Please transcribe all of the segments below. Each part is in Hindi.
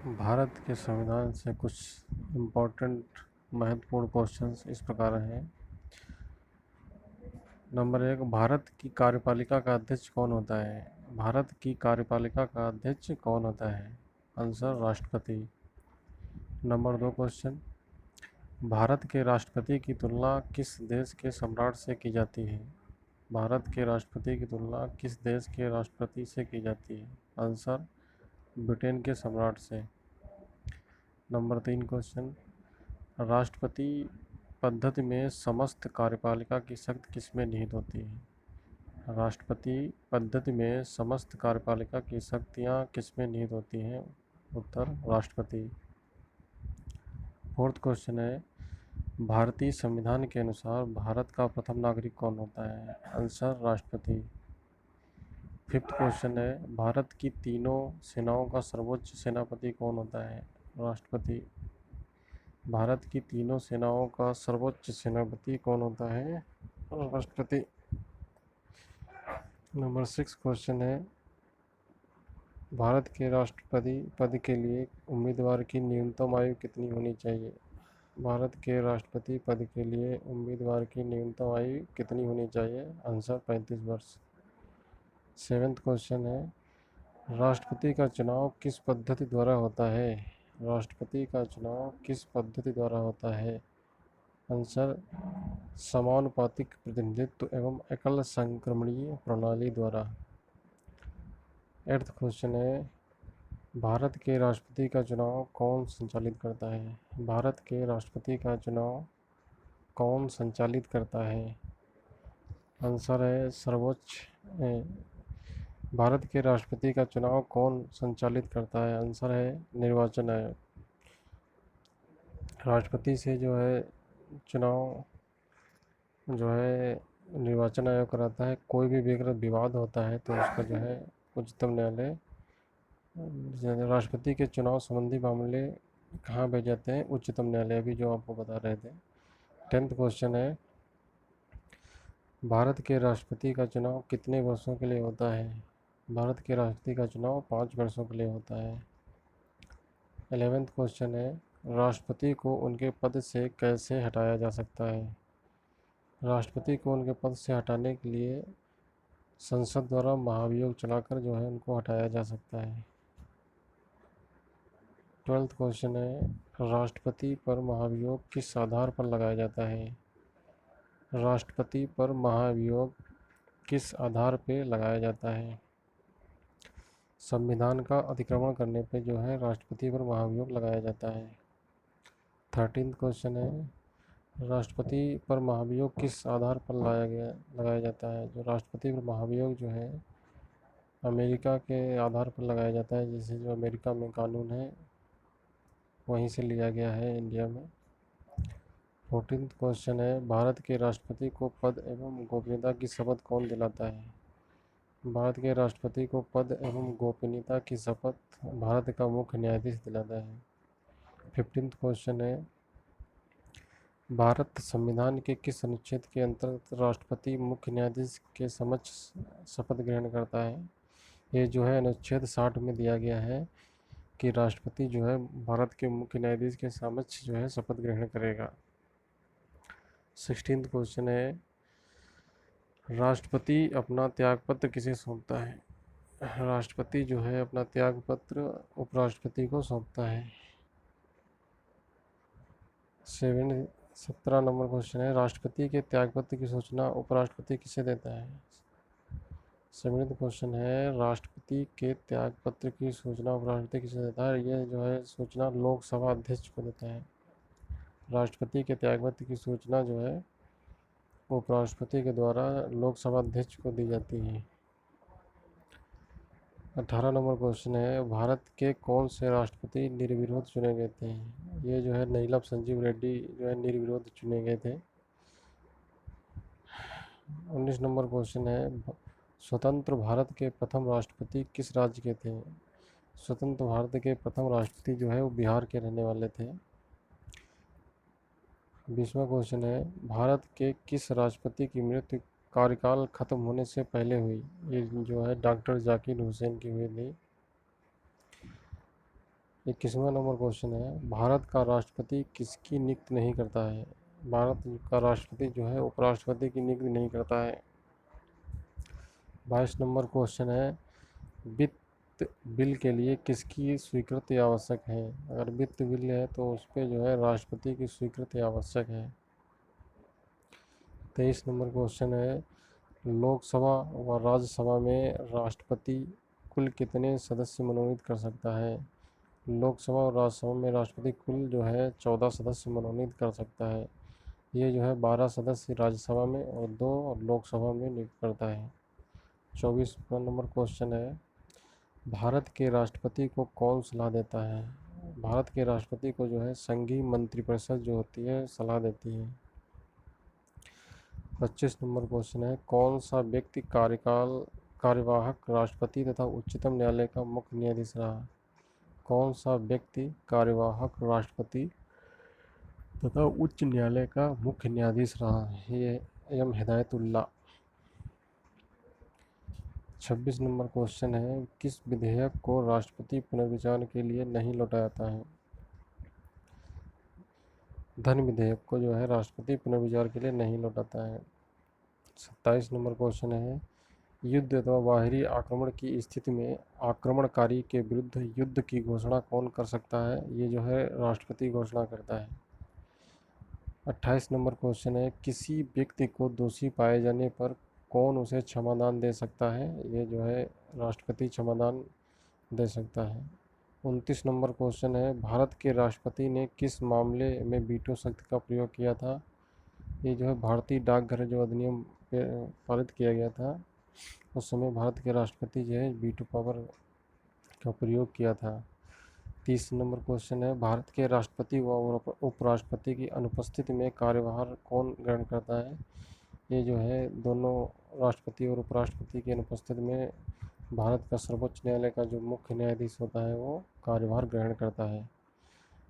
भारत के संविधान से कुछ इम्पोर्टेंट महत्वपूर्ण क्वेश्चंस इस प्रकार हैं। नंबर 1, भारत की कार्यपालिका का अध्यक्ष कौन होता है? भारत की कार्यपालिका का अध्यक्ष कौन होता है? आंसर राष्ट्रपति। नंबर 2 क्वेश्चन, भारत के राष्ट्रपति की तुलना किस देश के सम्राट से की जाती है? भारत के राष्ट्रपति की तुलना किस देश के राष्ट्रपति से की जाती है? आंसर ब्रिटेन के सम्राट से। नंबर 3 क्वेश्चन, राष्ट्रपति पद्धति में समस्त कार्यपालिका की शक्ति किसमें निहित होती है? राष्ट्रपति पद्धति में समस्त कार्यपालिका की शक्तियाँ किसमें निहित होती हैं? उत्तर राष्ट्रपति। फोर्थ क्वेश्चन है, भारतीय संविधान के अनुसार भारत का प्रथम नागरिक कौन होता है? आंसर राष्ट्रपति। फिफ्थ क्वेश्चन है, भारत की तीनों सेनाओं का सर्वोच्च सेनापति कौन होता है? राष्ट्रपति। भारत की तीनों सेनाओं का सर्वोच्च सेनापति कौन होता है? राष्ट्रपति। नंबर 6 क्वेश्चन है, भारत के राष्ट्रपति पद के लिए उम्मीदवार की न्यूनतम आयु कितनी होनी चाहिए? भारत के राष्ट्रपति पद के लिए उम्मीदवार की न्यूनतम आयु कितनी होनी चाहिए? आंसर 35 वर्ष। 7th क्वेश्चन है, राष्ट्रपति का चुनाव किस पद्धति द्वारा होता है? राष्ट्रपति का चुनाव किस पद्धति द्वारा होता है? आंसर समानुपातिक प्रतिनिधित्व एवं एकल संक्रमणीय प्रणाली द्वारा। 8th क्वेश्चन है, भारत के राष्ट्रपति का चुनाव कौन संचालित करता है? भारत के राष्ट्रपति का चुनाव कौन संचालित करता है? आंसर है सर्वोच्च भारत के राष्ट्रपति का चुनाव कौन संचालित करता है? आंसर है निर्वाचन आयोग। राष्ट्रपति से जो है चुनाव जो है निर्वाचन आयोग कराता है। कोई भी व्यक्तिगत विवाद होता है तो उसका जो है उच्चतम न्यायालय, राष्ट्रपति के चुनाव संबंधी मामले कहाँ भेज जाते हैं? उच्चतम न्यायालय, अभी जो आपको बता रहे थे। 10th क्वेश्चन है, भारत के राष्ट्रपति का चुनाव कितने वर्षों के लिए होता है? भारत के राष्ट्रपति का चुनाव 5 वर्षों के लिए होता है। 11th क्वेश्चन है, राष्ट्रपति को उनके पद से कैसे हटाया जा सकता है? राष्ट्रपति को उनके पद से हटाने के लिए संसद द्वारा महाभियोग चलाकर जो है उनको हटाया जा सकता है। 12th क्वेश्चन है, राष्ट्रपति पर महाभियोग किस आधार पर लगाया जाता है? राष्ट्रपति पर महाभियोग किस आधार पर लगाया जाता है? संविधान का अतिक्रमण करने पर जो है राष्ट्रपति पर महाभियोग लगाया जाता है। 13th क्वेश्चन है, राष्ट्रपति पर महाभियोग किस आधार पर लगाया जाता है? जो राष्ट्रपति पर महाभियोग जो है अमेरिका के आधार पर लगाया जाता है, जैसे जो अमेरिका में कानून है वहीं से लिया गया है इंडिया में। 14th क्वेश्चन है, भारत के राष्ट्रपति को पद एवं गोपनीयता की शपथ कौन दिलाता है? भारत के राष्ट्रपति को पद एवं गोपनीयता की शपथ भारत का मुख्य न्यायाधीश दिलाता है। 15th क्वेश्चन है, भारत संविधान के किस अनुच्छेद के अंतर्गत राष्ट्रपति मुख्य न्यायाधीश के समक्ष शपथ ग्रहण करता है? ये जो है अनुच्छेद 60 में दिया गया है कि राष्ट्रपति जो है भारत के मुख्य न्यायाधीश के समक्ष जो है शपथ ग्रहण करेगा। 16th क्वेश्चन है, राष्ट्रपति अपना त्यागपत्र किसे सौंपता है? राष्ट्रपति जो है अपना त्यागपत्र उपराष्ट्रपति को सौंपता है। 17 नंबर क्वेश्चन है, राष्ट्रपति के त्यागपत्र की सूचना उपराष्ट्रपति किसे देता है? 7th क्वेश्चन है, राष्ट्रपति के त्यागपत्र की सूचना उपराष्ट्रपति किसे देता है? ये जो है सूचना लोकसभा अध्यक्ष को देता है। राष्ट्रपति के त्यागपत्र की सूचना जो है उपराष्ट्रपति के द्वारा लोकसभा अध्यक्ष को दी जाती है। 18 नंबर क्वेश्चन है, भारत के कौन से राष्ट्रपति निर्विरोध चुने गए थे? ये जो है नीलम संजीव रेड्डी जो है निर्विरोध चुने गए थे। 19 नंबर क्वेश्चन है, स्वतंत्र भारत के प्रथम राष्ट्रपति किस राज्य के थे? स्वतंत्र भारत के प्रथम राष्ट्रपति जो है वो बिहार के रहने वाले थे। 20वां क्वेश्चन है, भारत के किस राष्ट्रपति की मृत्यु कार्यकाल खत्म होने से पहले हुई? ये जो है डॉक्टर जाकिर हुसैन की हुई थी। 21वां नंबर क्वेश्चन है, भारत का राष्ट्रपति किसकी नियुक्ति नहीं करता है? भारत का राष्ट्रपति जो है उपराष्ट्रपति की नियुक्ति नहीं करता है। 22 नंबर क्वेश्चन है, वित्त बिल के लिए किसकी स्वीकृति आवश्यक है? अगर वित्त बिल है तो उस पर जो है राष्ट्रपति की स्वीकृति आवश्यक है। 23 नंबर क्वेश्चन है, लोकसभा व राज्यसभा में राष्ट्रपति कुल कितने सदस्य मनोनीत कर सकता है? लोकसभा और राज्यसभा में राष्ट्रपति कुल जो है 14 सदस्य मनोनीत कर सकता है। ये जो है 12 सदस्य राज्यसभा में और 2 लोकसभा में नियुक्त करता है। 24वां नंबर क्वेश्चन है, भारत के राष्ट्रपति को कौन सलाह देता है? भारत के राष्ट्रपति को जो है संघीय मंत्रिपरिषद जो होती है सलाह देती है। 25 नंबर क्वेश्चन है, कौन सा व्यक्ति कार्यवाहक राष्ट्रपति तथा उच्चतम न्यायालय का मुख्य न्यायाधीश रहा? कौन सा व्यक्ति कार्यवाहक राष्ट्रपति तथा उच्च न्यायालय का मुख्य न्यायाधीश रहा? ये एम हिदायतुल्ला। 26 नंबर क्वेश्चन है, किस विधेयक को राष्ट्रपति पुनर्विचार के लिए नहीं लौटाया जाता है? धन विधेयक को जो है राष्ट्रपति पुनर्विचार के लिए नहीं लौटाता है। 27 नंबर क्वेश्चन है, युद्ध अथवा बाहरी आक्रमण की स्थिति में आक्रमणकारी के विरुद्ध युद्ध की घोषणा कौन कर सकता है? ये जो है राष्ट्रपति घोषणा करता है। 28 नंबर क्वेश्चन है, किसी व्यक्ति को दोषी पाए जाने पर कौन उसे क्षमादान दे सकता है? ये जो है राष्ट्रपति क्षमादान दे सकता है। 29 नंबर क्वेश्चन है, भारत के राष्ट्रपति ने किस मामले में वीटो शक्ति का प्रयोग किया था? ये जो है भारतीय डाकघर जो अधिनियम पारित किया गया था उस समय भारत के राष्ट्रपति जो है वीटो पावर का प्रयोग किया था। 30 नंबर क्वेश्चन है, भारत के राष्ट्रपति व उपराष्ट्रपति की अनुपस्थिति में कार्यभार कौन ग्रहण करता है? ये जो है दोनों राष्ट्रपति और उपराष्ट्रपति की अनुपस्थिति में भारत का सर्वोच्च न्यायालय का जो मुख्य न्यायाधीश होता है वो कार्यभार ग्रहण करता है।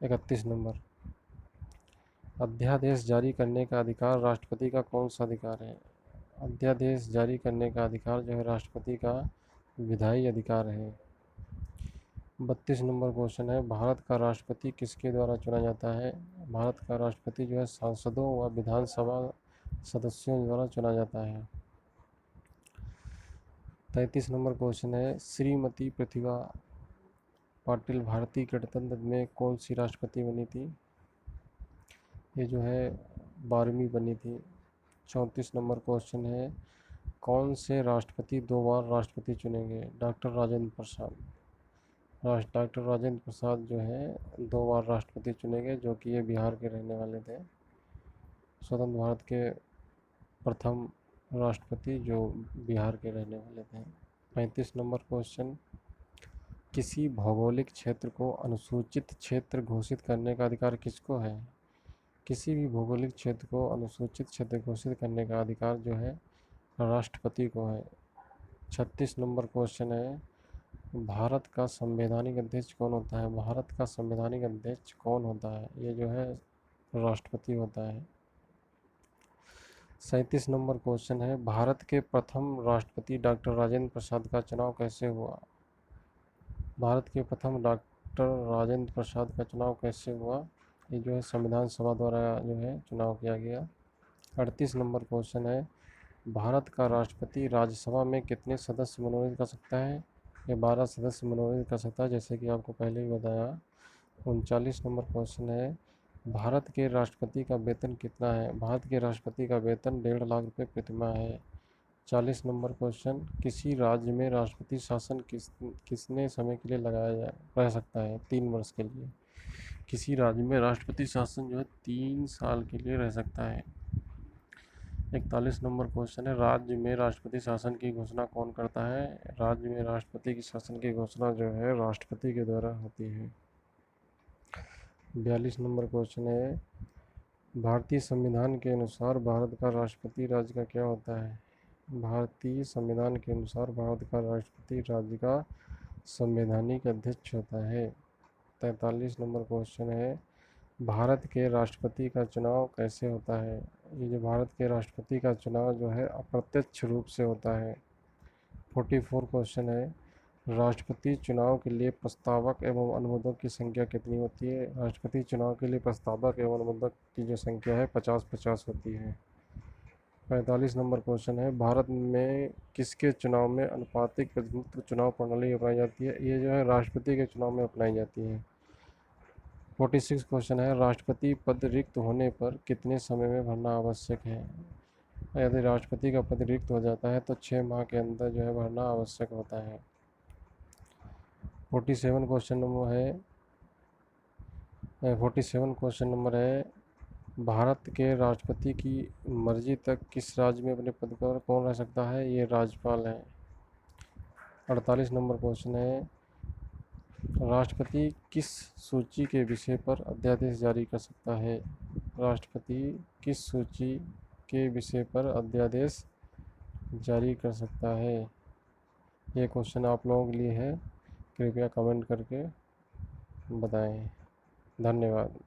31 नंबर, अध्यादेश जारी करने का अधिकार राष्ट्रपति का कौन सा अधिकार है? अध्यादेश जारी करने का अधिकार जो है राष्ट्रपति का विधायी अधिकार है। 32 नंबर क्वेश्चन है, भारत का राष्ट्रपति किसके द्वारा चुना जाता है? भारत का राष्ट्रपति जो है सांसदों व विधानसभा सदस्यों द्वारा चुना जाता है। 33 नंबर क्वेश्चन है, श्रीमती प्रतिभा पाटिल भारतीय गणतंत्र में कौन सी राष्ट्रपति बनी थी? ये जो है 12वीं बनी थी। 34 नंबर क्वेश्चन है, कौन से राष्ट्रपति 2 बार राष्ट्रपति चुनेंगे? डॉक्टर राजेंद्र प्रसाद। डॉक्टर राजेंद्र प्रसाद जो है 2 बार राष्ट्रपति चुनेंगे, जो कि ये बिहार के रहने वाले थे। स्वतंत्र भारत के प्रथम राष्ट्रपति जो बिहार के रहने वाले थे। 35 नंबर क्वेश्चन, किसी भौगोलिक क्षेत्र को अनुसूचित क्षेत्र घोषित करने का अधिकार किसको है? किसी भी भौगोलिक क्षेत्र को अनुसूचित क्षेत्र घोषित करने का अधिकार जो है राष्ट्रपति को है। 36 नंबर क्वेश्चन है, भारत का संवैधानिक अध्यक्ष कौन होता है? भारत का संवैधानिक अध्यक्ष कौन होता है? ये जो है राष्ट्रपति होता है। 37 नंबर क्वेश्चन है, भारत के प्रथम राष्ट्रपति डॉक्टर राजेंद्र प्रसाद का चुनाव कैसे हुआ? भारत के प्रथम डॉक्टर राजेंद्र प्रसाद का चुनाव कैसे हुआ? ये जो है संविधान सभा द्वारा जो है चुनाव किया गया। 38 नंबर क्वेश्चन है, भारत का राष्ट्रपति राज्यसभा में कितने सदस्य मनोनीत कर सकता है? ये 12 सदस्य मनोनीत कर सकता है, जैसे कि आपको पहले ही बताया। 39 नंबर क्वेश्चन है, भारत के राष्ट्रपति का वेतन कितना है? भारत के राष्ट्रपति का वेतन 1.5 लाख रुपये प्रति माह है। 40 नंबर क्वेश्चन, किसी राज्य में राष्ट्रपति शासन कितने समय के लिए रह सकता है? 3 वर्ष के लिए। किसी राज्य में राष्ट्रपति शासन जो है 3 साल के लिए रह सकता है। 41 नंबर क्वेश्चन है, राज्य में राष्ट्रपति शासन की घोषणा कौन करता है? राज्य में राष्ट्रपति की शासन की घोषणा जो है राष्ट्रपति के द्वारा होती है। 42 नंबर क्वेश्चन है, भारतीय संविधान के अनुसार भारत का राष्ट्रपति राज्य का क्या होता है? भारतीय संविधान के अनुसार भारत का राष्ट्रपति राज्य का संवैधानिक अध्यक्ष होता है। 43 नंबर क्वेश्चन है, भारत के राष्ट्रपति का चुनाव कैसे होता है? ये जो भारत के राष्ट्रपति का चुनाव जो है अप्रत्यक्ष रूप से होता है। 44 क्वेश्चन है, राष्ट्रपति चुनाव के लिए प्रस्तावक एवं अनुमोदक की संख्या कितनी होती है? राष्ट्रपति चुनाव के लिए प्रस्तावक एवं अनुमोदक की जो संख्या है 50-50 होती है। 45 नंबर क्वेश्चन है, भारत में किसके चुनाव में अनुपातिक प्रतिनिधित्व चुनाव प्रणाली अपनाई जाती है? ये जो है राष्ट्रपति के चुनाव में अपनाई जाती है। 46 क्वेश्चन है, राष्ट्रपति पद रिक्त होने पर कितने समय में भरना आवश्यक है? यदि राष्ट्रपति का पद रिक्त हो जाता है तो 6 माह के अंदर जो है भरना आवश्यक होता है। 47 क्वेश्चन नंबर है 47 क्वेश्चन नंबर है, भारत के राष्ट्रपति की मर्जी तक किस राज्य में अपने पद पर कौन रह सकता है? ये राज्यपाल है। 48 नंबर क्वेश्चन है, राष्ट्रपति किस सूची के विषय पर अध्यादेश जारी कर सकता है? राष्ट्रपति किस सूची के विषय पर अध्यादेश जारी कर सकता है? ये क्वेश्चन आप लोगों के लिए है, कृपया कमेंट करके बताएं। धन्यवाद।